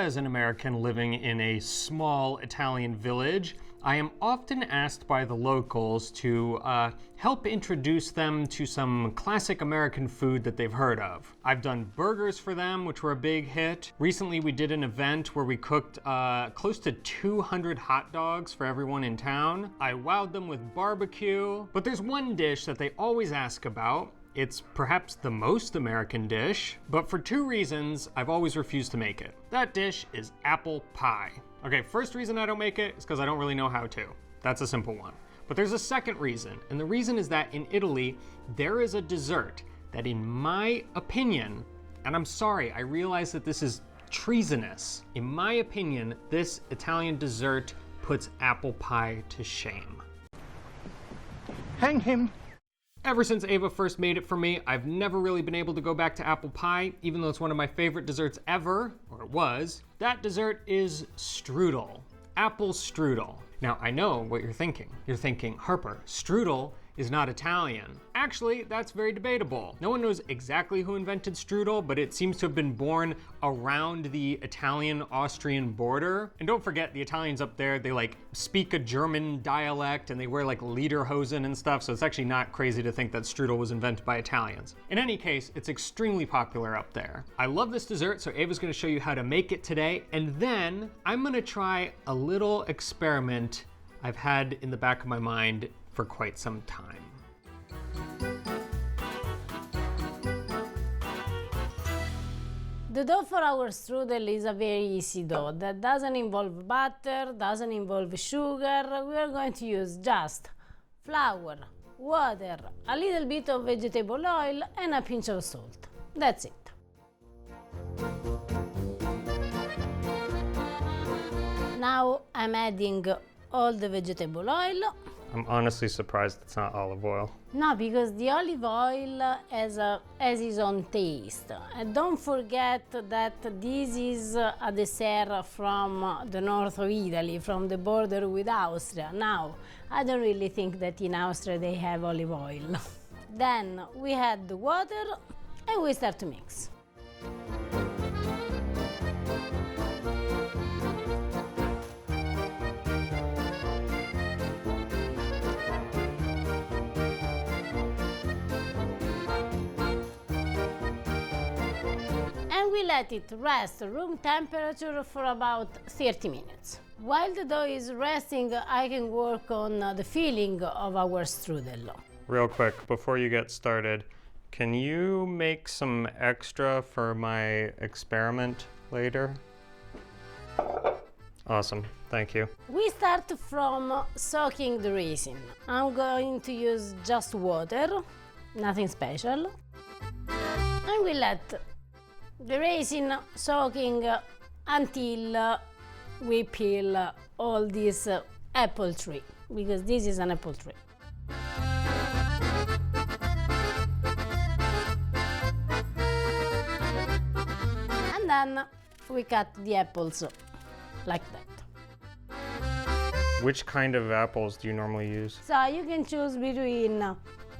As an American living in a small Italian village, I am often asked by the locals to help introduce them to some classic American food that they've heard of. I've done burgers for them, which were a big hit. Recently, we did an event where we cooked close to 200 hot dogs for everyone in town. I wowed them with barbecue. But there's one dish that they always ask about. It's perhaps the most American dish, but for two reasons, I've always refused to make it. That dish is apple pie. Okay, first reason I don't make it is because I don't really know how to. That's a simple one. But there's a second reason, and the reason is that in Italy, there is a dessert that in my opinion, and I'm sorry, I realize that this is treasonous. In my opinion, this Italian dessert puts apple pie to shame. Hang him. Ever since Ava first made it for me, I've never really been able to go back to apple pie, even though it's one of my favorite desserts ever, or it was. That dessert is strudel, apple strudel. Now, I know what you're thinking. You're thinking, Harper, strudel is not Italian. Actually, that's very debatable. No one knows exactly who invented strudel, but it seems to have been born around the Italian-Austrian border. And don't forget, the Italians up there, they like speak a German dialect and they wear like lederhosen and stuff, so it's actually not crazy to think that strudel was invented by Italians. In any case, it's extremely popular up there. I love this dessert, so Ava's gonna show you how to make it today, and then I'm gonna try a little experiment I've had in the back of my mind for quite some time. The dough for our strudel is a very easy dough that doesn't involve butter, doesn't involve sugar. We are going to use just flour, water, a little bit of vegetable oil, and a pinch of salt. That's it. Now I'm adding all the vegetable oil. I'm honestly surprised it's not olive oil. No, because the olive oil has its own taste. And don't forget that this is a dessert from the north of Italy, from the border with Austria. Now, I don't really think that in Austria they have olive oil. Then we add the water and we start to mix. We let it rest room temperature for about 30 minutes. While the dough is resting, I can work on the filling of our strudel. Real quick, before you get started, can you make some extra for my experiment later? Awesome, thank you. We start from soaking the resin. I'm going to use just water, nothing special. And we let the resin soaking until we peel all this apple tree, because this is an apple tree. And then we cut the apples like that. Which kind of apples do you normally use? So you can choose between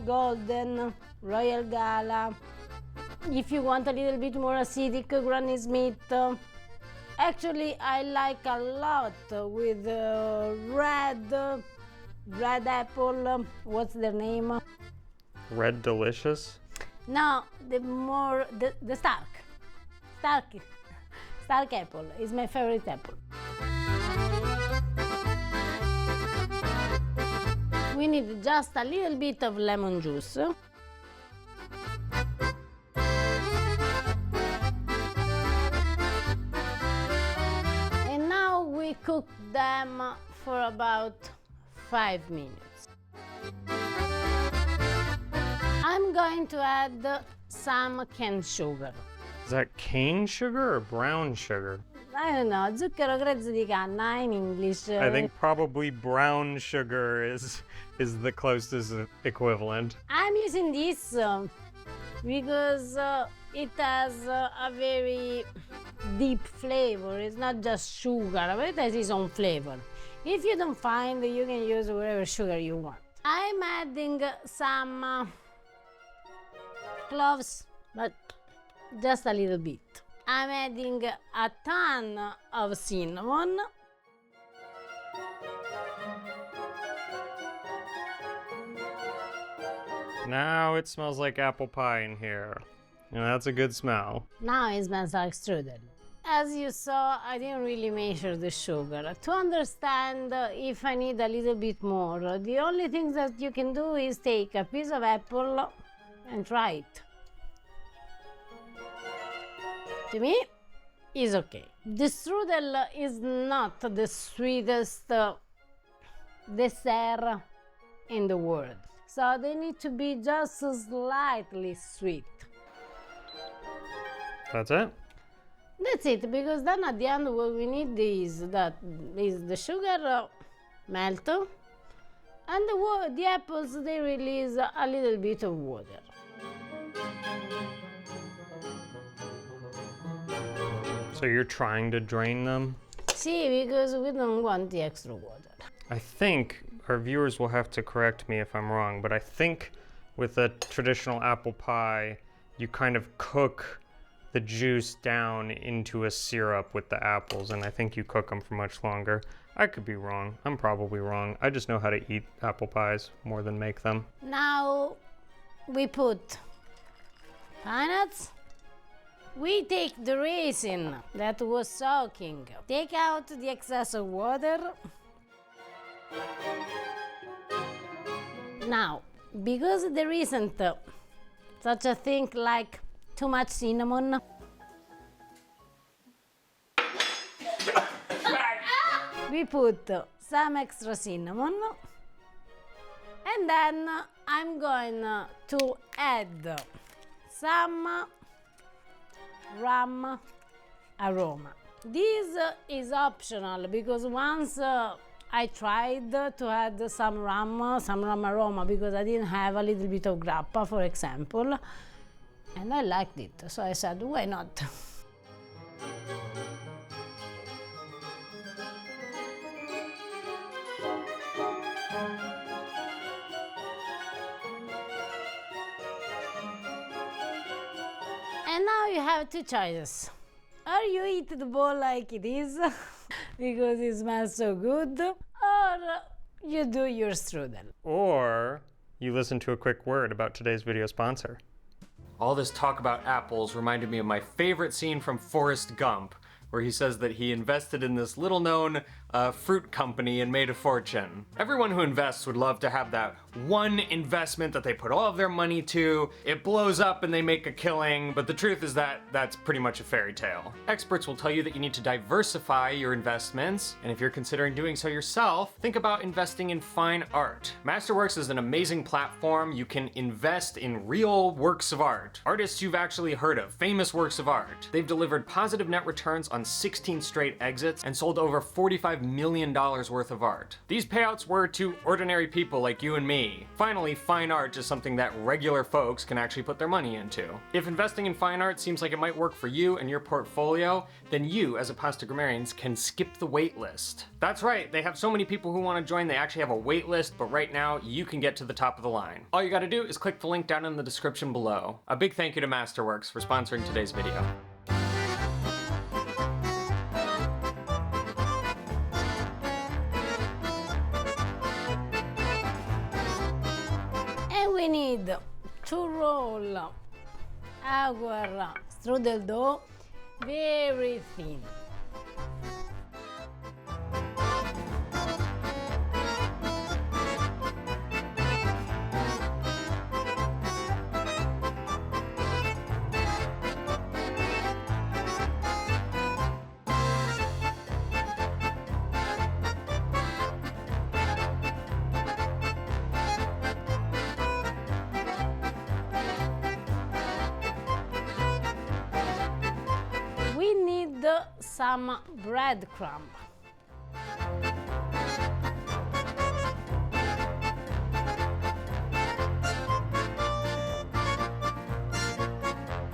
golden, royal gala. If you want a little bit more acidic, Granny Smith. Actually, I like a lot with red apple. What's their name? Red Delicious? No, the Stark apple is my favorite apple. We need just a little bit of lemon juice. We cook them for about 5 minutes. I'm going to add some cane sugar. Is that cane sugar or brown sugar? I don't know, zucchero grezzo di canna in English. I think probably brown sugar is the closest equivalent. I'm using this because it has a very deep flavor. It's not just sugar, but it has its own flavor. If you don't find, you can use whatever sugar you want. I'm adding some cloves, but just a little bit. I'm adding a ton of cinnamon. Now it smells like apple pie in here. And that's a good smell. Now it smells like strudel. As you saw, I didn't really measure the sugar. To understand if I need a little bit more, the only thing that you can do is take a piece of apple and try it. To me, it's okay. The strudel is not the sweetest dessert in the world. So they need to be just slightly sweet. That's it? That's it, because then at the end what we need is the sugar melt, and the apples, they release a little bit of water. So you're trying to drain them? See, because we don't want the extra water. I think our viewers will have to correct me if I'm wrong, but I think with a traditional apple pie, you kind of cook the juice down into a syrup with the apples, and I think you cook them for much longer. I could be wrong. I'm probably wrong. I just know how to eat apple pies more than make them. Now we put pine nuts. We take the raisin that was soaking, take out the excess of water. Now, because there isn't such a thing like too much cinnamon, we put some extra cinnamon, and then I'm going to add some rum aroma. This is optional because once I tried to add some rum aroma because I didn't have a little bit of grappa, for example, and I liked it, so I said, why not? And now you have two choices. Or you eat the bowl like it is, because it smells so good, or you do your strudel. Or you listen to a quick word about today's video sponsor. All this talk about apples reminded me of my favorite scene from Forrest Gump, where he says that he invested in this little-known fruit company and made a fortune. Everyone who invests would love to have that one investment that they put all of their money to, it blows up and they make a killing, but the truth is that that's pretty much a fairy tale. Experts will tell you that you need to diversify your investments, and if you're considering doing so yourself, think about investing in fine art. Masterworks is an amazing platform. You can invest in real works of art. Artists you've actually heard of, famous works of art. They've delivered positive net returns on 16 straight exits and sold over $45 million worth of art. These payouts were to ordinary people like you and me. Finally, fine art is something that regular folks can actually put their money into. If investing in fine art seems like it might work for you and your portfolio, then you, as a pasta grammarians, can skip the wait list. That's right, they have so many people who want to join, they actually have a wait list, but right now, you can get to the top of the line. All you gotta do is click the link down in the description below. A big thank you to Masterworks for sponsoring today's video. We need to roll our strudel dough very thin. We need some breadcrumb.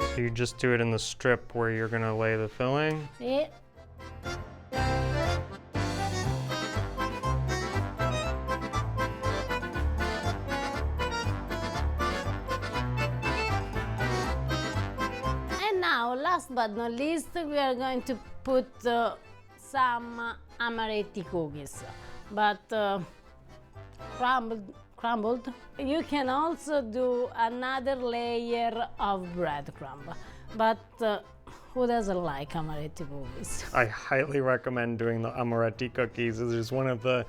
So you just do it in the strip where you're gonna lay the filling? See? Last but not least, we are going to put some amaretti cookies, but crumbled. You can also do another layer of breadcrumb, but who doesn't like amaretti cookies? I highly recommend doing the amaretti cookies. This is one of the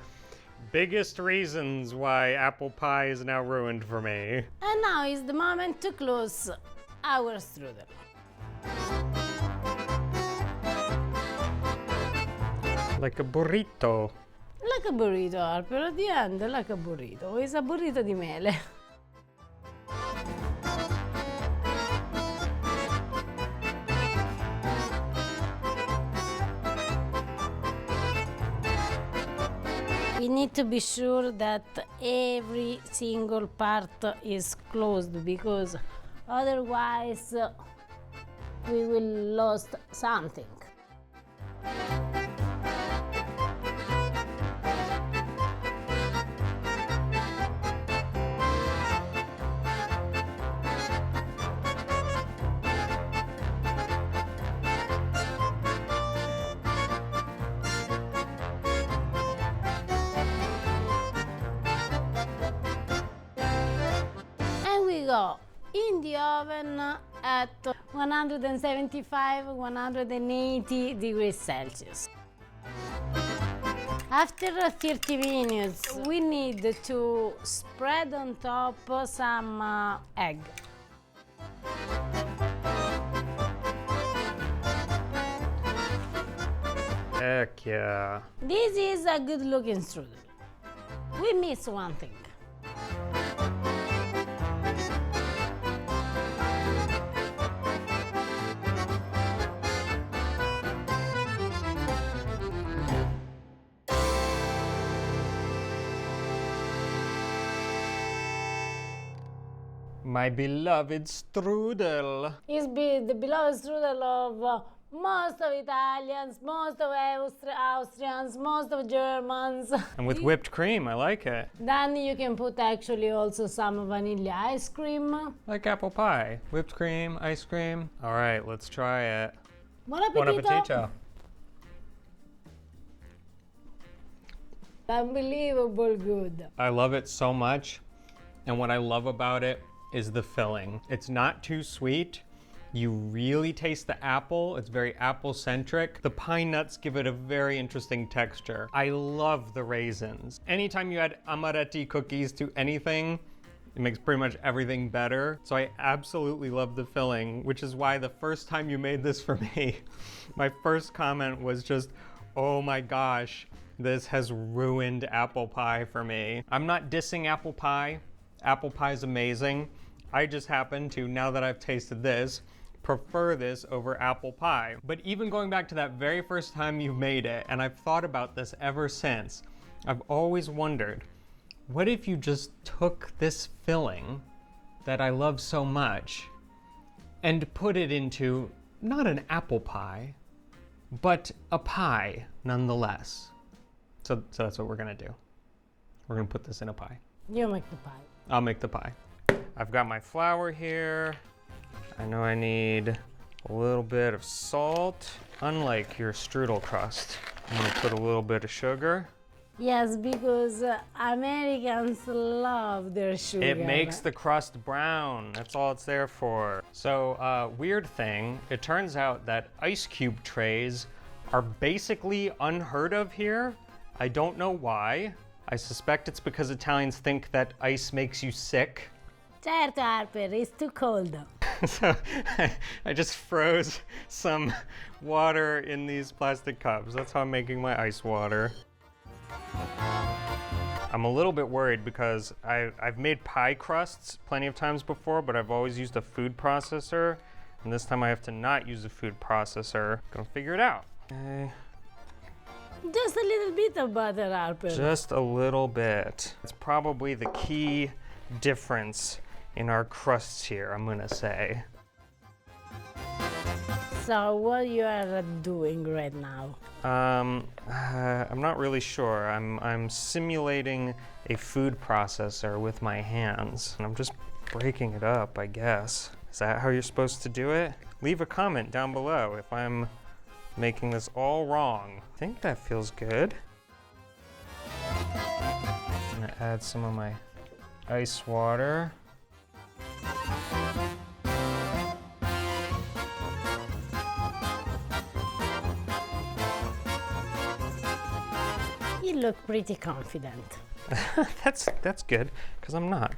biggest reasons why apple pie is now ruined for me. And now is the moment to close our strudel. Like a burrito. Like a burrito, Harper, at the end, like a burrito. It's a burrito di mele. We need to be sure that every single part is closed, because otherwise we will lose something. Go in the oven at 175-180 degrees Celsius. After 30 minutes, we need to spread on top some egg. Heck yeah. This is a good looking strudel. We miss one thing. My beloved strudel. It's the beloved strudel of most of Italians, most of Austrians, most of Germans. And with whipped cream, I like it. Then you can put actually also some vanilla ice cream. Like apple pie. Whipped cream, ice cream. All right, let's try it. Buon appetito! Buon appetito. Unbelievable good. I love it so much. And what I love about it is the filling. It's not too sweet. You really taste the apple. It's very apple-centric. The pine nuts give it a very interesting texture. I love the raisins. Anytime you add amaretti cookies to anything, it makes pretty much everything better. So I absolutely love the filling, which is why the first time you made this for me, my first comment was just, oh my gosh, this has ruined apple pie for me. I'm not dissing apple pie. Apple pie is amazing. I just happen to, now that I've tasted this, prefer this over apple pie. But even going back to that very first time you made it, and I've thought about this ever since, I've always wondered, what if you just took this filling that I love so much and put it into not an apple pie, but a pie nonetheless? So that's what we're gonna do. We're gonna put this in a pie. You make the pie. I'll make the pie. I've got my flour here. I know I need a little bit of salt. Unlike your strudel crust, I'm gonna put a little bit of sugar. Yes, because Americans love their sugar. It makes the crust brown. That's all it's there for. So, weird thing, it turns out that ice cube trays are basically unheard of here. I don't know why. I suspect it's because Italians think that ice makes you sick. Certo, Harper, it's too cold. So I just froze some water in these plastic cups. That's how I'm making my ice water. I'm a little bit worried because I've made pie crusts plenty of times before, but I've always used a food processor. And this time I have to not use a food processor. Gonna figure it out. Okay. Just a little bit of butter, Harper. Just a little bit. It's probably the key difference in our crusts here, I'm gonna say. So what you are doing right now? I'm not really sure. I'm simulating a food processor with my hands, and I'm just breaking it up, I guess. Is that how you're supposed to do it? Leave a comment down below if I'm making this all wrong. I think that feels good. I'm gonna add some of my ice water. You look pretty confident. That's good, because I'm not.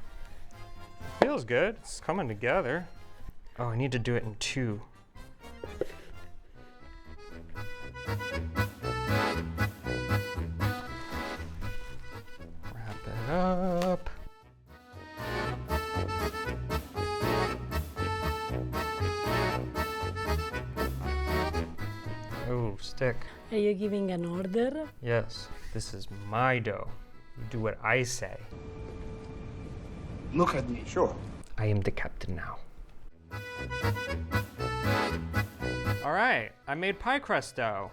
Feels good. It's coming together. Oh, I need to do it in two. Wrap it up. Oh, stick. Are you giving an order? Yes, this is my dough. You do what I say. Look at me. Sure. I am the captain now. All right, I made pie crust dough.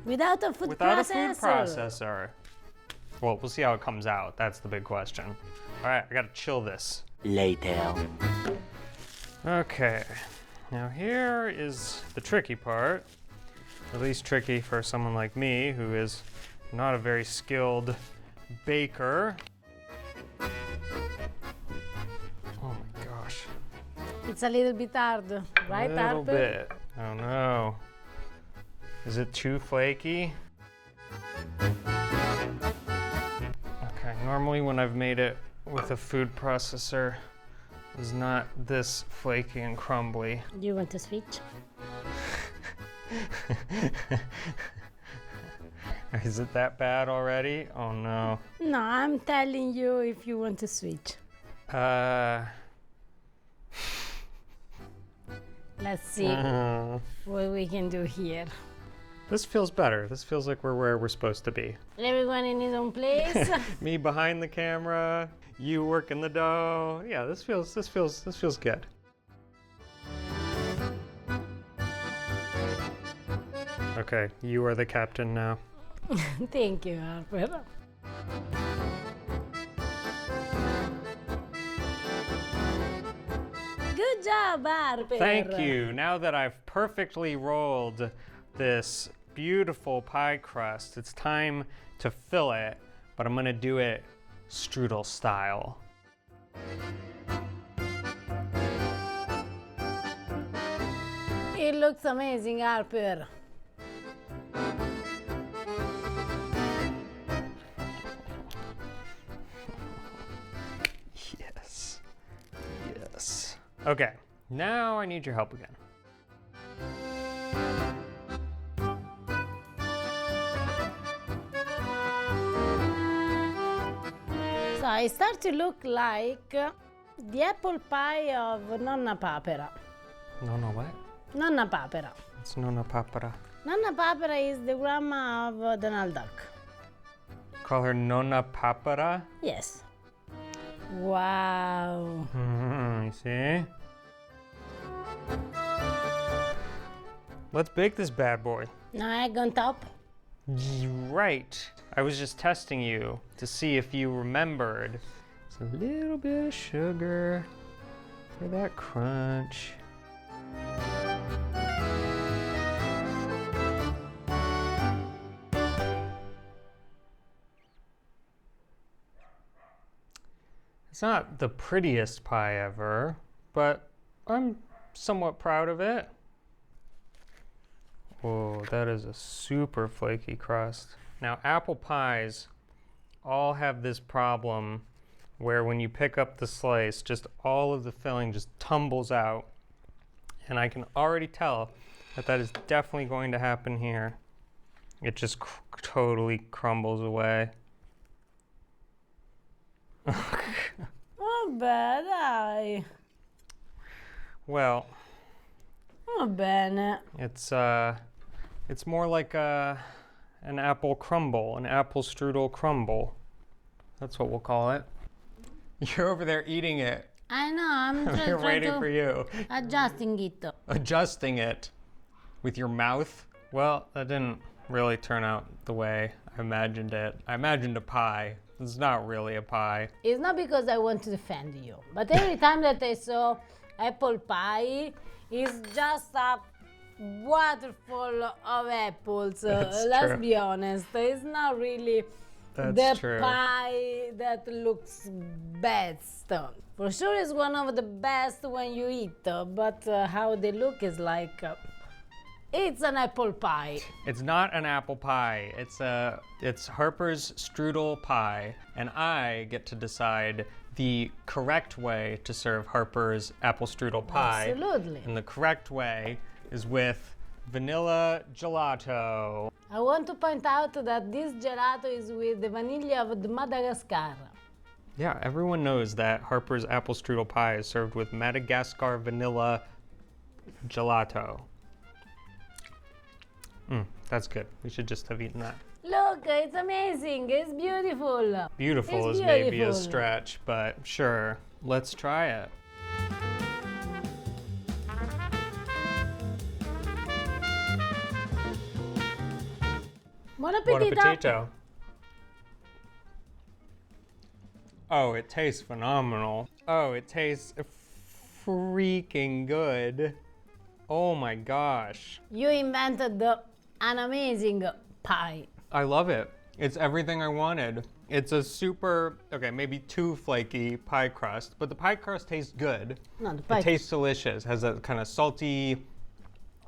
Without a food Without processor? a food processor. Well, we'll see how it comes out. That's the big question. All right, I gotta chill this. Later. Okay, now here is the tricky part. At least tricky for someone like me who is not a very skilled baker. Oh my gosh. It's a little bit hard, right, A little Harper? bit. Oh no. Is it too flaky? Okay, normally when I've made it with a food processor, it's not this flaky and crumbly. Do you want to switch? Is it that bad already? Oh no. No, I'm telling you if you want to switch. Let's see what we can do here. This feels better. This feels like we're where we're supposed to be. Everyone in his own place. Me behind the camera, you working the dough. Yeah, this feels good. Okay, you are the captain now. Thank you, Harper. Good job, Harper. Thank you. Now that I've perfectly rolled this beautiful pie crust, it's time to fill it, but I'm gonna do it strudel style. It looks amazing, Harper. Yes. Yes. Okay, now I need your help again. So it starts to look like the apple pie of Nonna Papera. No, what? Nonna Papera. It's Nonna Papera. Nonna Papera is the grandma of Donald Duck. Call her Nonna Papera? Yes. Wow. You see? Let's bake this bad boy. Now egg on top. Right. I was just testing you to see if you remembered. It's a little bit of sugar for that crunch. It's not the prettiest pie ever, but I'm somewhat proud of it. Whoa, that is a super flaky crust. Now, apple pies all have this problem where when you pick up the slice, just all of the filling just tumbles out. And I can already tell that that is definitely going to happen here. It just totally crumbles away. Vabbè, dai. Well, Va bene. it's more like an apple crumble, an apple strudel crumble. That's what we'll call it. You're over there eating it. I know, I'm just We're trying waiting to for you. adjusting it. Adjusting it with your mouth. Well, that didn't really turn out the way I imagined it. I imagined a pie. It's not really a pie. It's not because I want to defend you, but every time that I saw apple pie is just a waterfall of apples. Let's true. be honest. It's not really That's the true. pie that looks best. For sure, it's one of the best when you eat, but how they look is like it's an apple pie. It's not an apple pie. It's Harper's strudel pie, and I get to decide the correct way to serve Harper's apple strudel pie. Absolutely. And the correct way is with vanilla gelato. I want to point out that this gelato is with the vanilla of the Madagascar. Yeah, everyone knows that Harper's apple strudel pie is served with Madagascar vanilla gelato. That's good. We should just have eaten that. Look, it's amazing. It's beautiful. Beautiful It's is maybe a beautiful. stretch, but sure. Let's try it. Buon Buon appetito. appetito. Oh, it tastes phenomenal. Oh, it tastes freaking good. Oh my gosh. You invented an amazing pie. I love it. It's everything I wanted. It's a super, okay, maybe too flaky pie crust, but the pie crust tastes good. No, the pie It tastes delicious. Has a kind of salty,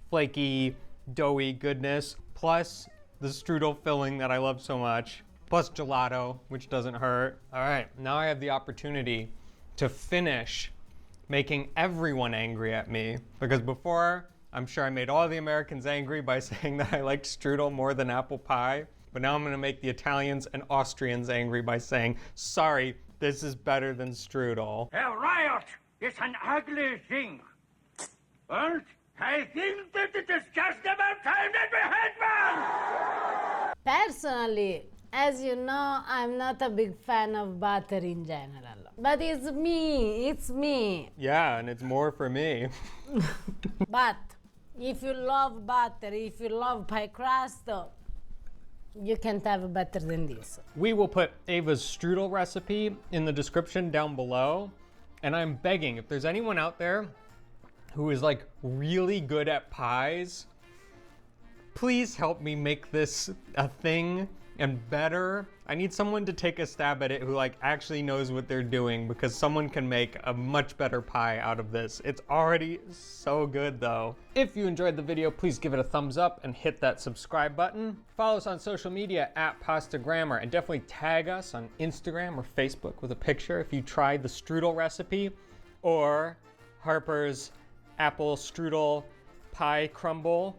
flaky, doughy goodness, plus the strudel filling that I love so much, plus gelato, which doesn't hurt. All right, now I have the opportunity to finish making everyone angry at me, because before, I'm sure I made all the Americans angry by saying that I liked strudel more than apple pie, but now I'm gonna make the Italians and Austrians angry by saying, sorry, this is better than strudel. A riot is an ugly thing. And I think that it is just about time that we had one! Personally, as you know, I'm not a big fan of butter in general. But it's me. Yeah, and it's more for me. But if you love butter, if you love pie crust, you can't have better than this. We will put Ava's strudel recipe in the description down below. And I'm begging, if there's anyone out there who is like really good at pies, please help me make this a thing and better. I need someone to take a stab at it who like actually knows what they're doing, because someone can make a much better pie out of this. It's already so good though. If you enjoyed the video, please give it a thumbs up and hit that subscribe button. Follow us on social media at Pasta Grammar, and definitely tag us on Instagram or Facebook with a picture if you tried the strudel recipe or Harper's apple strudel pie crumble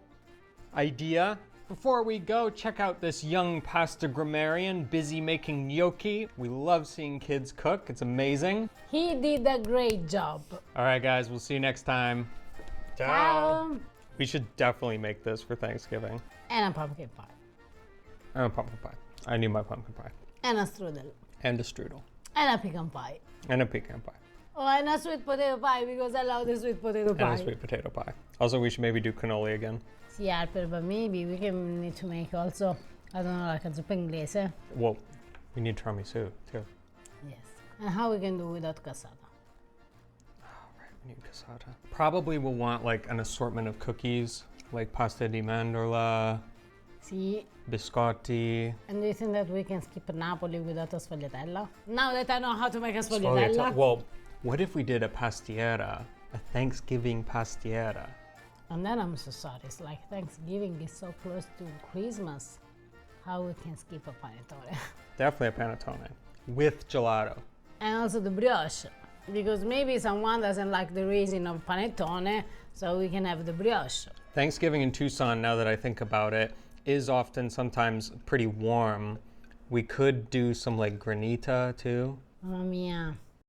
idea. Before we go, check out this young pasta grammarian busy making gnocchi. We love seeing kids cook. It's amazing. He did a great job. All right, guys, we'll see you next time. Ciao. We should definitely make this for Thanksgiving. And a pumpkin pie. And a pumpkin pie. I need my pumpkin pie. And a strudel. And a strudel. And a pecan pie. And a pecan pie. Oh, and a sweet potato pie, because I love the sweet potato pie. And a sweet potato pie. Also, we should maybe do cannoli again. Yeah, but maybe we can need to make also, I don't know, like a zuppa inglese. Well, we need tiramisu too. Yes. And how we can do without cassata? Right, we need cassata. Probably we'll want like an assortment of cookies, like pasta di mandorla, See. biscotti. And do you think that we can skip Napoli without a sfogliatella? Now that I know how to make a sfogliatella. Well, what if we did a pastiera, a Thanksgiving pastiera? And then I'm so sorry, it's like Thanksgiving is so close to Christmas. How we can skip a panettone? Definitely a panettone with gelato. And also the brioche, because maybe someone doesn't like the raisin of panettone, so we can have the brioche. Thanksgiving in Tucson, now that I think about it, is often sometimes pretty warm. We could do some like granita too. Mamma mia.